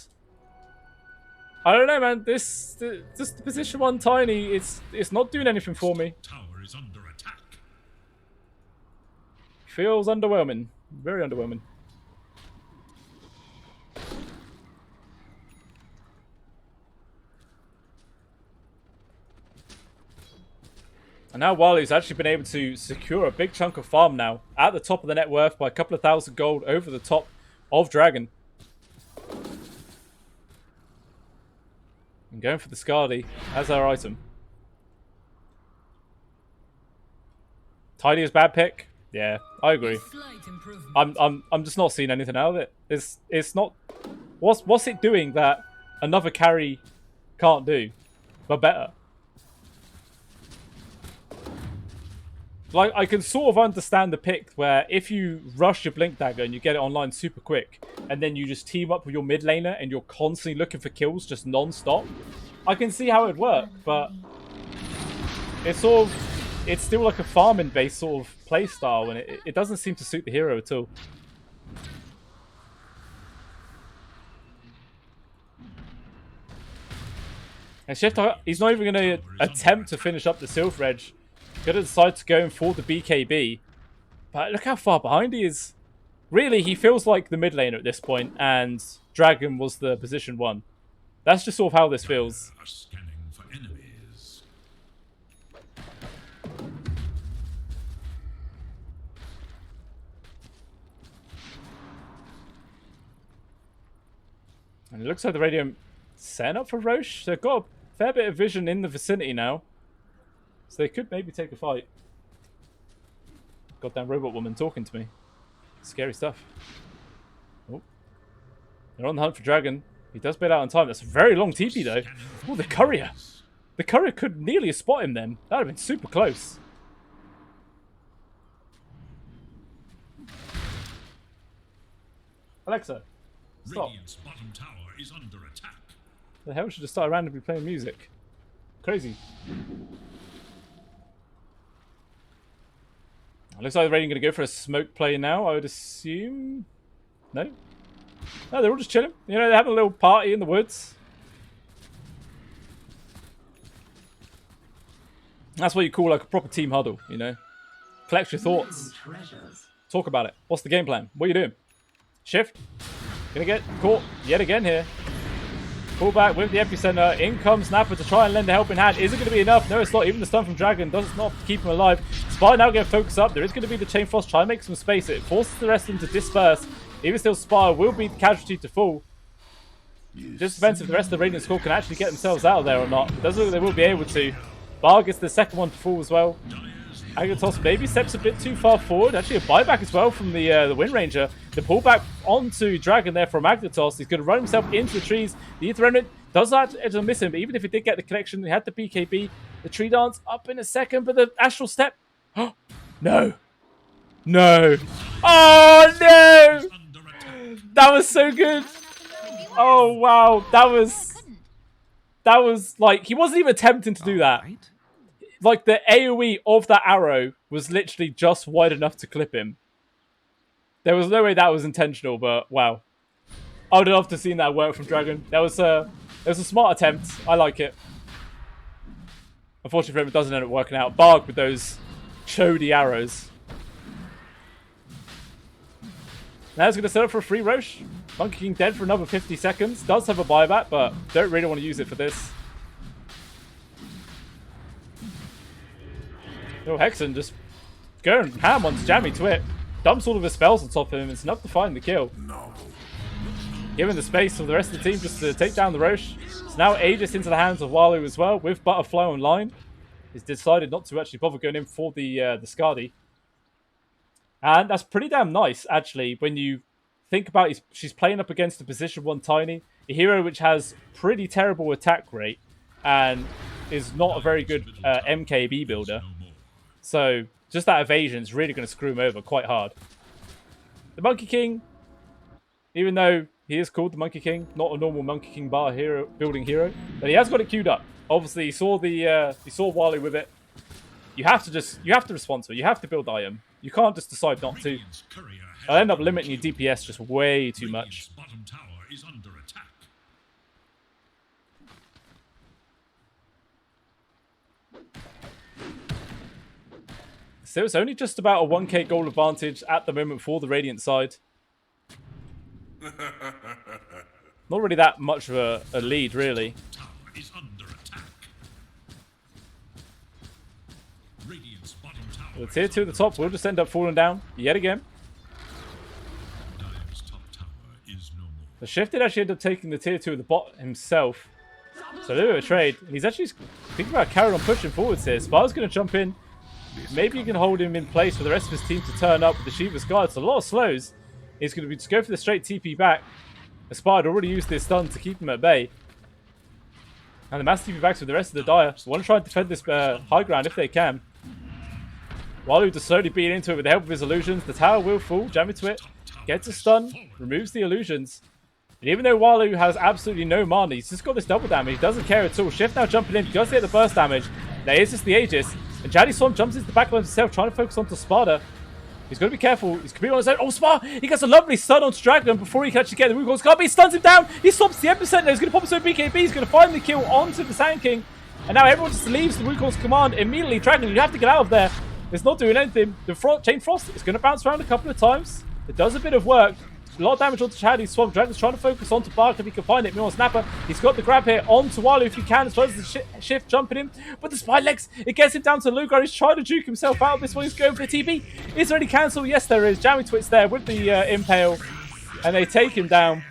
I don't know, man. Just the position 1 tiny, it's not doing anything for me. Tower is under attack. Feels underwhelming. Very underwhelming. And now Wally's actually been able to secure a big chunk of farm now at the top of the net worth by a couple of thousand gold over the top of Dragon. And going for the Skadi as our item. Tidy is bad pick. Yeah, I agree. I'm just not seeing anything out of it. It's not. What's it doing that another carry can't do, but better? Like, I can sort of understand the pick where if you rush your Blink Dagger and you get it online super quick, and then you just team up with your mid laner and you're constantly looking for kills just non-stop, I can see how it would work, but it's sort of, it's still like a farming based sort of play style, and it doesn't seem to suit the hero at all. And Shift, he's not even going to attempt to finish up the Sylph Reg. Gonna decide to go in for the BKB. But look how far behind he is. Really, he feels like the mid laner at this point, and Dragon was the position 1. That's just sort of how this feels. Scanning for enemies. And it looks like the Radiant setting up for Roche. They've got a fair bit of vision in the vicinity now. So they could maybe take a fight. Goddamn robot woman talking to me. Scary stuff. Oh. They're on the hunt for Dragon. He does bail out on time. That's a very long TP though. Oh, the courier. The courier could nearly have spotted him then. That would have been super close. Alexa, stop. Radiant's bottom tower is under attack. The hell should have started randomly playing music. Crazy. Looks like the Radiant going to go for a smoke play now, I would assume. No? No, they're all just chilling. You know, they're having a little party in the woods. That's what you call like a proper team huddle, you know. Collect your thoughts. Talk about it. What's the game plan? What are you doing? Shift. Gonna get caught yet again here. Pull back with the epicenter. In comes Snapper to try and lend a helping hand. Is it going to be enough? No, it's not. Even the stun from Dragon does not keep him alive. Spy now going to focus up. There is going to be the Chain Frost. Try and make some space. It forces the rest of them to disperse. Even still, Spire will be the casualty to fall. Just depends if the rest of the Radiant squad can actually get themselves out of there or not. It does look like they will be able to. Bar gets the second one to fall as well. Agnitos maybe steps a bit too far forward. Actually, a buyback as well from the Wind Ranger. The pullback onto Dragon there from Agnitos. He's going to run himself into the trees. The Ether Remnant does that to miss him, but even if he did get the connection, he had the BKB. The Tree Dance up in a second, but the Astral Step. No. No. Oh, no. That was so good. Oh, wow. That was like, he wasn't even attempting to do that. Like, the AoE of that arrow was literally just wide enough to clip him. There was no way that was intentional, but wow. I would have loved to have seen that work from Dragon. That was a smart attempt. I like it. Unfortunately for him, it doesn't end up working out. Barg with those chody arrows. Now he's going to set up for a free Roche. Monkey King dead for another 50 seconds. Does have a buyback, but don't really want to use it for this. Oh, Hexen just going ham on Jammy Twit. Dumps all of his spells on top of him. It's enough to find the kill. Given the space for the rest of the team just to take down the Roche. So now Aegis into the hands of Walu as well, with Butterfly online. He's decided not to actually bother going in for the Skadi. And that's pretty damn nice, actually, when you think about it. She's playing up against a position 1 Tiny, a hero which has pretty terrible attack rate and is not a very good MKB builder. So just that evasion is really going to screw him over quite hard. The Monkey King, even though he is called the Monkey King, not a normal Monkey King bar hero building hero, but he has got it queued up. Obviously, he saw Wally with it. You have to respond to it. You have to build IM. You can't just decide not to. I'll end up limiting your DPS just way too much. Bottom tower is under attack. So it's only just about a 1k goal advantage at the moment for the Radiant side. Not really that much of a lead, really. Tower is under attack. Radiant's bottom tower. The tier 2 at the top will just end up falling down yet again. Dive's top tower is no more. The Shifted actually ended up taking the tier 2 at the bot himself. So a little bit of a trade. And he's actually thinking about carrying on pushing forwards here. Spar's going to jump in. Maybe you can hold him in place for the rest of his team to turn up with the Shiva's Guard. It's a lot of slows. He's going to just go for the straight TP back. Aspire had already used this stun to keep him at bay. And the mass TP backs with the rest of the Dire. So want to try and defend this high ground if they can. Walu just slowly beating into it with the help of his illusions. The tower will fall. Jammy to it. Gets a stun. Removes the illusions. And even though Walu has absolutely no mana, he's just got this double damage. He doesn't care at all. Shift now jumping in. Does get the burst damage. There is just the Aegis. And Jadi Swamp jumps into the backline himself, trying to focus onto Sparta. He's got to be careful. He's completely on his own. Oh, Sparta! He gets a lovely stun onto Dragon before he can actually get the Wukong's Club. He stuns him down. He stops the Epicenter. He's going to pop his own BKB. He's going to find the kill onto the Sand King. And now everyone just leaves the Wukong's command immediately. Dragon, you have to get out of there. It's not doing anything. The Chain Frost is going to bounce around a couple of times. It does a bit of work. A lot of damage onto Chaddy Swamp. Dragon's trying to focus onto Bark if he can find it. Mjolnir Snapper. He's got the grab here onto Walu if he can, as well as the shift jumping him. But the Spy Legs, it gets him down to Lugar. He's trying to juke himself out of this one. He's going for the TP. Is there any cancel? Yes, there is. Jammy Twits there with the Impale. And they take him down.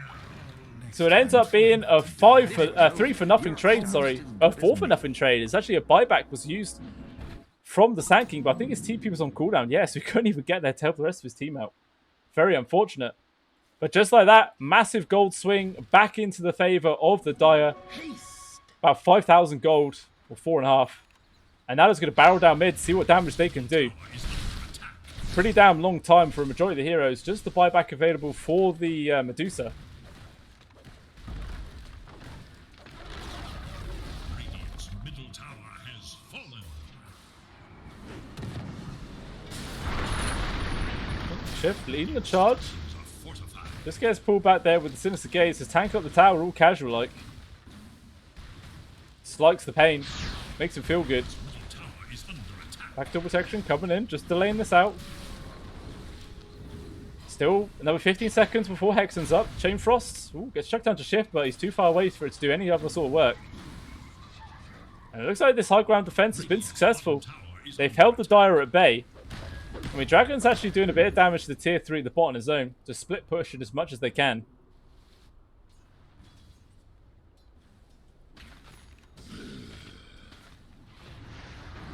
So it ends up being a 3 for nothing trade, sorry. A 4 for nothing trade. It's actually a buyback was used from the Sand King, but I think his TP was on cooldown. Yes, we couldn't even get there to help the rest of his team out. Very unfortunate. But just like that, massive gold swing back into the favor of the Dire. About 5,000 gold, or 4.5. And now it's going to barrel down mid, see what damage they can do. Pretty damn long time for a majority of the heroes. Just the buyback available for the Medusa. Radiant's middle tower has fallen. Shift leading the charge. Just gets pulled back there with the Sinister Gaze. His tank up the tower all casual-like. Slikes the pain. Makes him feel good. Backdoor protection coming in. Just delaying this out. Still another 15 seconds before Hexen's up. Chain Frost. Ooh, gets chucked down to Shift, but he's too far away for it to do any other sort of work. And it looks like this high ground defense has been successful. They've held the Dire at bay. I mean, Dragon's actually doing a bit of damage to the tier 3 at the bottom of his zone. To split push it as much as they can.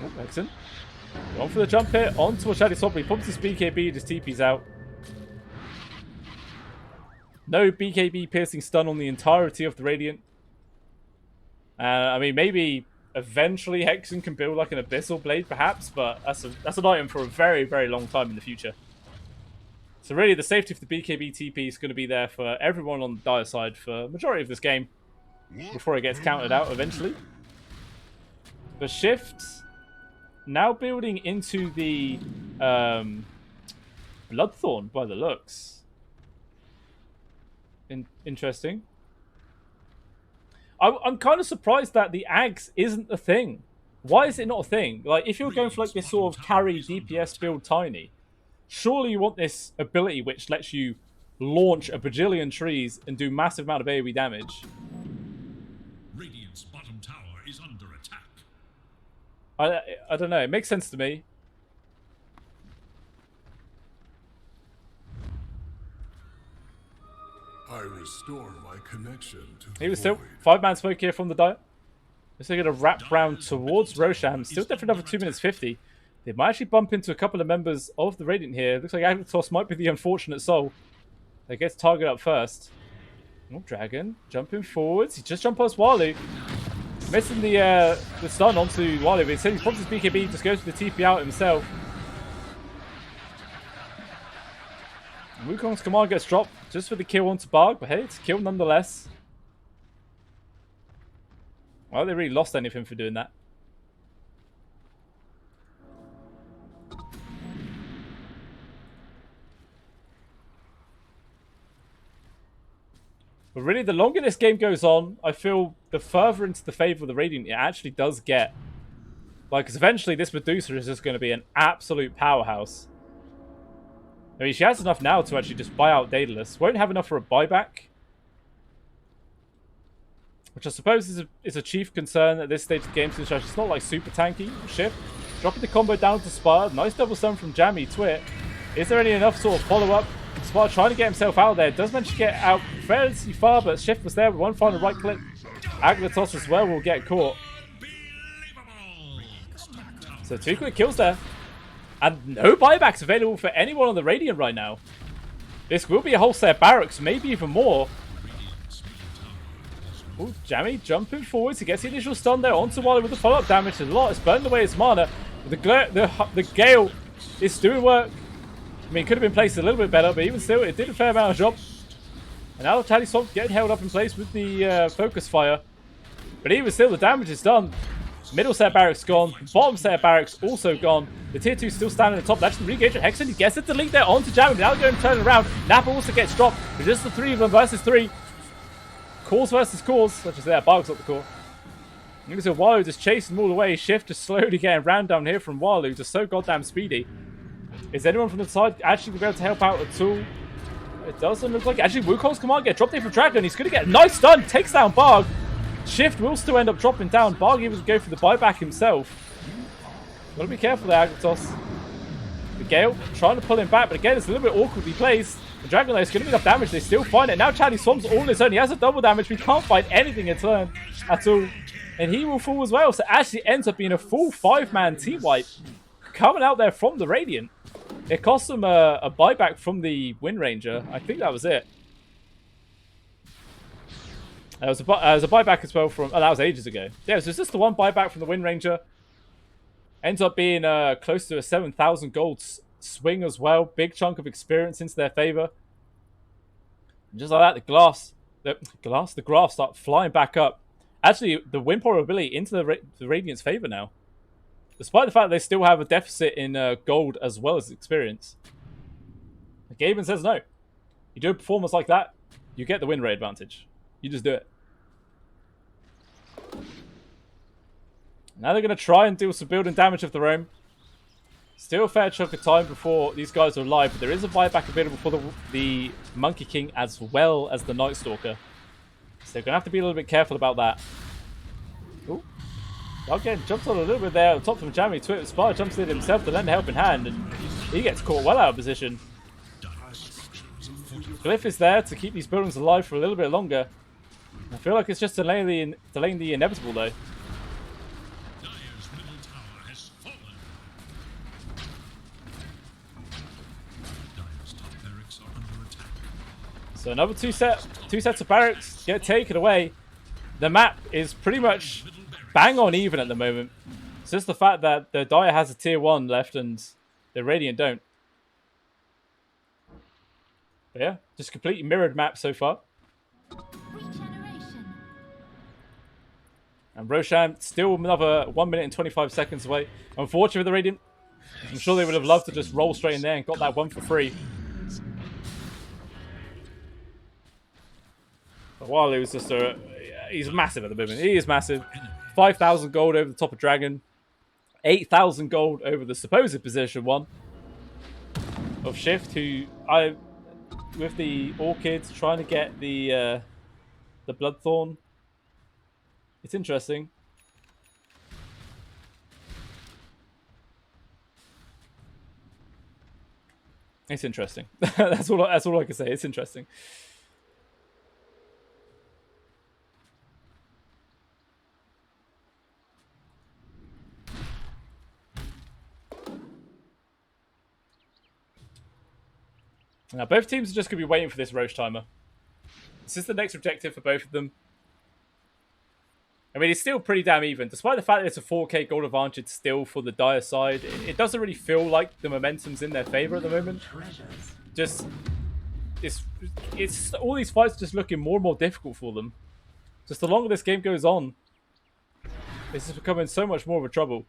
Oh, excellent. On for the jump here. Onto a Shady Swamp. He pumps his BKB, just TP's out. No BKB piercing stun on the entirety of the Radiant. I mean, maybe eventually Hexen can build like an Abyssal Blade, perhaps, but that's an item for a very, very long time in the future. So really, the safety of the BKB TP is going to be there for everyone on the Dire side for the majority of this game, before it gets counted out eventually. The Shift, now building into the Bloodthorn by the looks. Interesting. I'm kind of surprised that the Ags isn't a thing. Why is it not a thing? Like, if you're going for like this sort of carry DPS build tiny, surely you want this ability which lets you launch a bajillion trees and do massive amount of AoE damage. Radiant's bottom tower is under attack. I don't know. It makes sense to me. I restore my connection to the He was still void. 5-man smoke here from the Dire. They're going to wrap round towards Roshan. Still there for another 2 minutes 50. They might actually bump into a couple of members of the Radiant here. Looks like Agnitos might be the unfortunate soul that gets target up first. Oh, Dragon jumping forwards. He just jumped past Walu. Missing the stun onto Walu. But instead he pops his BKB, just goes for the TP out himself. Wukong's command gets dropped just for the kill onto Barg, but hey, it's a kill nonetheless. Well, they really lost anything for doing that. But really, the longer this game goes on, I feel the further into the favor of the Radiant it actually does get. Like, because eventually this Medusa is just going to be an absolute powerhouse. I mean, she has enough now to actually just buy out Daedalus. Won't have enough for a buyback. Which I suppose is a chief concern at this stage of the game, since she's not like super tanky. Shift. Dropping the combo down to Spar. Nice double stun from Jammy Twit. Is there any enough sort of follow-up? Spar trying to get himself out there. Does manage to get out fairly far, but Shift was there with one final right click. Agnitos as well will get caught. So 2 quick kills there. And no buybacks available for anyone on the Radiant right now. This will be a wholesale barracks, maybe even more. Oh, Jammy jumping forwards. He gets the initial stun there onto Walu with the follow-up damage. A lot is burning away his mana. The Gale It's doing work. I mean, it could have been placed a little bit better, but even still, it did a fair amount of job. And now Tally Swamp getting held up in place with the focus fire. But even still, the damage is done. Middle set of barracks gone. Bottom set of barracks also gone. The tier 2 still standing at the top. That's the re-engage of Hexen. He gets it to lead there onto Jammin. Now going to turn around. Nappa also gets dropped. But just the 3 of them versus 3. Cause versus cause. Such as there. Barg's up the core. You can see Walu just chasing them all away. Shift just slowly getting ran down here from Walu. Just so goddamn speedy. Is anyone from the side actually going to be able to help out at all? It doesn't look like it. Actually, Wukong's command get dropped in for Dragon. He's going to get a nice stun. Takes down Barg. Shift will still end up dropping down. Barg even go for the buyback himself. Gotta be careful there, Agnitos. The Gale trying to pull him back, but again, it's a little bit awkwardly placed. The Dragon is going to be enough damage. They still find it. Now Charlie Swamp's all on his own. He has a double damage. We can't find anything in turn at all. And he will fall as well. So it actually ends up being a full 5-man team wipe coming out there from the Radiant. It cost them a buyback from the Wind Ranger. I think that was it. There was a buyback as well from... Oh, that was ages ago. Yeah, so it's just the one buyback from the Wind Ranger. Ends up being close to a 7,000 gold swing as well. Big chunk of experience into their favor. And just like that, the graphs start flying back up. Actually, the win probability into the Radiant's favor now. Despite the fact that they still have a deficit in gold as well as experience. Gaben says no. You do a performance like that, you get the win rate advantage. You just do it. Now they're going to try and deal some building damage of their own. Still a fair chunk of time before these guys are alive, but there is a buyback available for the Monkey King as well as the Night Stalker. So they're going to have to be a little bit careful about that. Ooh. Again, jumps on a little bit there. Top from Jammy. Spire jumps in himself to lend a helping hand, and he gets caught well out of position. Glyph is there to keep these buildings alive for a little bit longer. I feel like it's just delaying the inevitable, though. Dire's middle tower has fallen. Dire's top barracks are under attack. So another two sets of barracks get taken away. The map is pretty much bang on even at the moment. It's just the fact that the Dire has a tier 1 left and the Radiant don't. But yeah, just completely mirrored map so far. Regeneration. And Roshan still another 1 minute and 25 seconds away. Unfortunately for the Radiant, I'm sure they would have loved to just roll straight in there and got that one for free. But Walu is just he's massive at the moment. He is massive. 5,000 gold over the top of Dragon. 8,000 gold over the supposed position 1 of Shift, who with the Orchids trying to get the Bloodthorn. It's interesting. It's interesting. That's all I can say. It's interesting. Now, both teams are just going to be waiting for this Roche timer. This is the next objective for both of them. I mean, it's still pretty damn even. Despite the fact that it's a 4k gold advantage still for the Dire side, it doesn't really feel like the momentum's in their favor at the moment. Just, it's all these fights are just looking more and more difficult for them. Just the longer this game goes on, this is becoming so much more of a trouble.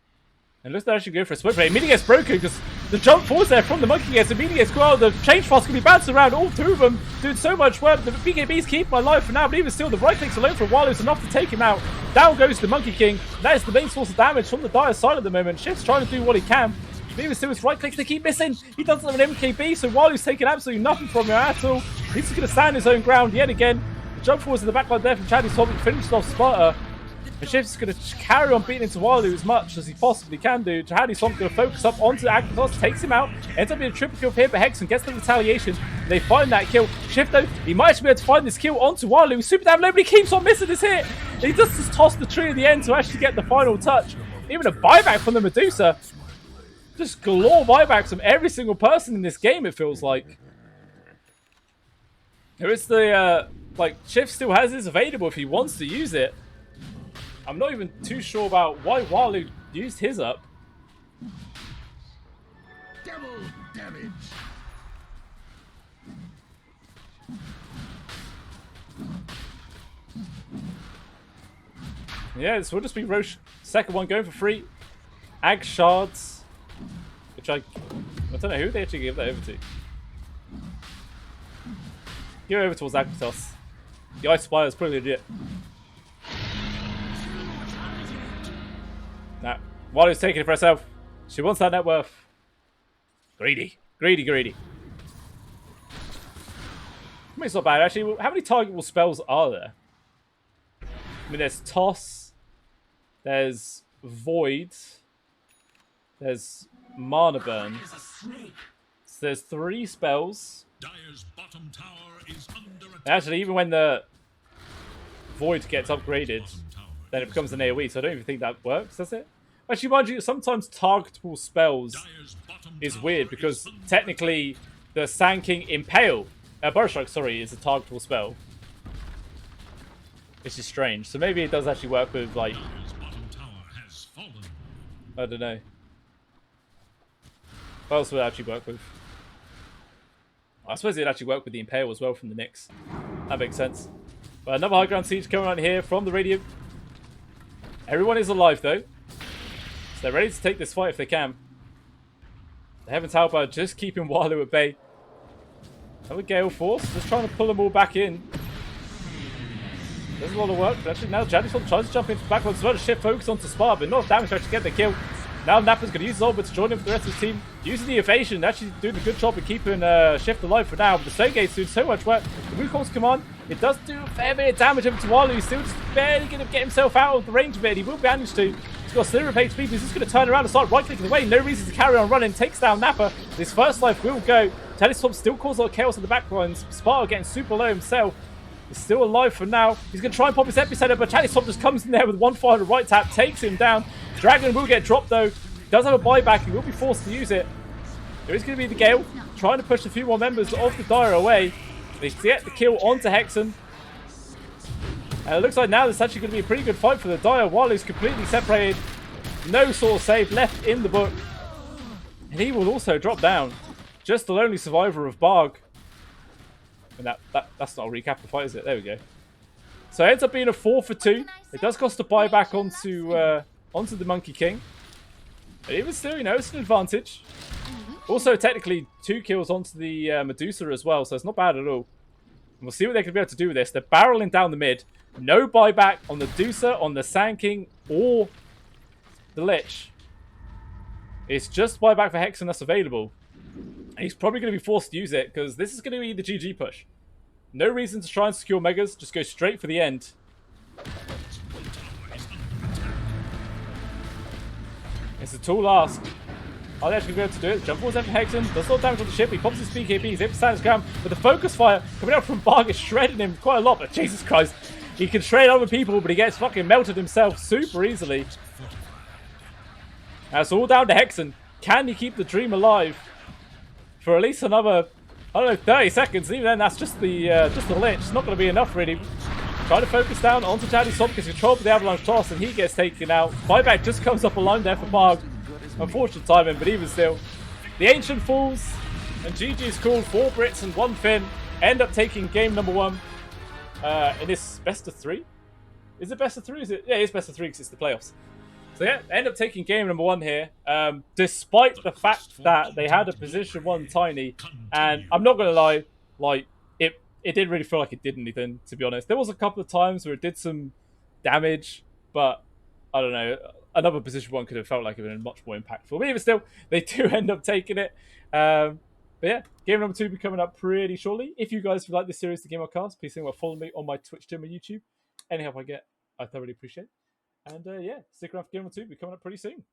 And looks to actually go for a split play. Mini gets broken because the jump forwards there from the Monkey gets immediately as well. The change fast can be bounced around. All 2 of them doing so much work. The BKBs keep my life for now, but even still, the right clicks alone for a while is enough to take him out. Down goes the Monkey King. That is the main source of damage from the Dire side at the moment. Shift's trying to do what he can. But even still, his right clicks, they keep missing. He doesn't have an MKB, so Walu's taking absolutely nothing from him at all. He's just going to stand his own ground yet again. The jump forwards in the backline there from Chaddy Swamp finishes off Sparta. And Shift's going to carry on beating into Walu as much as he possibly can do. Jihadi Swamp going to focus up onto Agnitos, takes him out, ends up being a triple kill here, but Hexen gets the retaliation. They find that kill. Shift, though, he might actually be able to find this kill onto Walu. Super damn low, but he keeps on missing this hit. He just tossed the tree at the end to actually get the final touch. Even a buyback from the Medusa. Just galore buybacks from every single person in this game, it feels like. Here is the, Shift still has this available if he wants to use it. I'm not even too sure about why Walu used his up. Double damage. Yeah, this will just be Roche. Second one going for free. Ag Shards. Which I don't know who they actually give that over to. Give it over towards Agnitos. The Ice Spire is pretty legit. Nah, Wally's taking it for herself. She wants that net worth. Greedy. Greedy, greedy. I mean, it's not bad, actually. How many targetable spells are there? I mean, there's Toss. There's Void. There's Mana Burn. So there's 3 spells. Dire's bottom tower is under attack. Actually, even when the Void gets upgraded, then it becomes an AoE, so I don't even think that works, does it? Actually, mind you, sometimes targetable spells is weird, because technically the Sand King Impale, Burrow Strike, sorry, is a targetable spell. Which is strange. So maybe it does actually work with, like, Dire's bottom tower has fallen. I don't know. What else would it actually work with? I suppose it'd actually work with the Impale as well from the Nyx. That makes sense. But another high ground siege coming on here from the Radiant. Everyone is alive though. So they're ready to take this fight if they can. The Heaven's Helper just keeping Walu at bay. Another Gale Force, just trying to pull them all back in. There's a lot of work, but actually now Agnitos tries to jump into backwards as well to shift focus onto Spar, but not damage to actually get the kill. Now Nappa's going to use Zolba to join him for the rest of his team. Using the evasion, actually doing a good job of keeping Shift alive for now. But the Stonegate's doing so much work. The Wukong's command, it does do a fair bit of damage over to Walu. He's still just barely going to get himself out of the range of it. He will manage to. He's got a sliver of HP, but he's just going to turn around and start right-clicking away. No reason to carry on running. Takes down Nappa. His first life will go. Teleswap still causes a lot of chaos in the back lines. Sparta getting super low himself. He's still alive for now. He's going to try and pop his epicenter, but Teleswap just comes in there with one final right tap, takes him down. Dragon will get dropped though. Does have a buyback, he will be forced to use it. There is going to be the Gale, trying to push a few more members of the Dire away. They get the kill onto Hexen. And it looks like now this is actually going to be a pretty good fight for the Dire. Walu's completely separated. No sort of save left in the book. And he will also drop down. Just the lonely survivor of Barg. And that's not a recap of the fight, is it? There we go. So it ends up being a 4 for 2. It does cost a buyback onto the Monkey King. But even still, you know, it's an advantage. Also, technically, 2 kills onto the Medusa as well, so it's not bad at all. And we'll see what they're going to be able to do with this. They're barreling down the mid. No buyback on the Medusa, on the Sand King, or the Lich. It's just buyback for Hexen that's available. And he's probably going to be forced to use it, because this is going to be the GG push. No reason to try and secure Megas, just go straight for the end. It's a tall ask. Are they actually going to be able to do it? Jump forwards after Hexen. Does a lot of damage on the ship. He pops his BKB. He's able to stand his ground. But the focus fire coming out from Barg is shredding him quite a lot. But Jesus Christ. He can shred other people, but he gets fucking melted himself super easily. Now it's all down to Hexen. Can he keep the dream alive for at least another, I don't know, 30 seconds? Even then, that's just the Lich. It's not going to be enough, really. Trying to focus down onto Teleswap, gets control of the Avalanche Toss, and he gets taken out. Buyback just comes up a line there for Barg. Unfortunate timing, but even still. The Ancient falls, and GG's called. 4 Brits and 1 Finn end up taking game number 1 in this best of 3. Is it best of 3? Is it? Yeah, it's best of 3 because it's the playoffs. So yeah, end up taking game number 1 here, despite the fact that they had a position 1 tiny, and I'm not going to lie, like, it didn't really feel like it did anything, to be honest. There was a couple of times where it did some damage, but I don't know. Another position 1 could have felt like it would have been much more impactful. But even still, they do end up taking it. But yeah, game number 2 will be coming up pretty shortly. If you guys would like this series to Game Cast, please think about following me on my Twitch, and my YouTube. Any help I get, I thoroughly appreciate. And yeah, stick around for game number 2. Will be coming up pretty soon.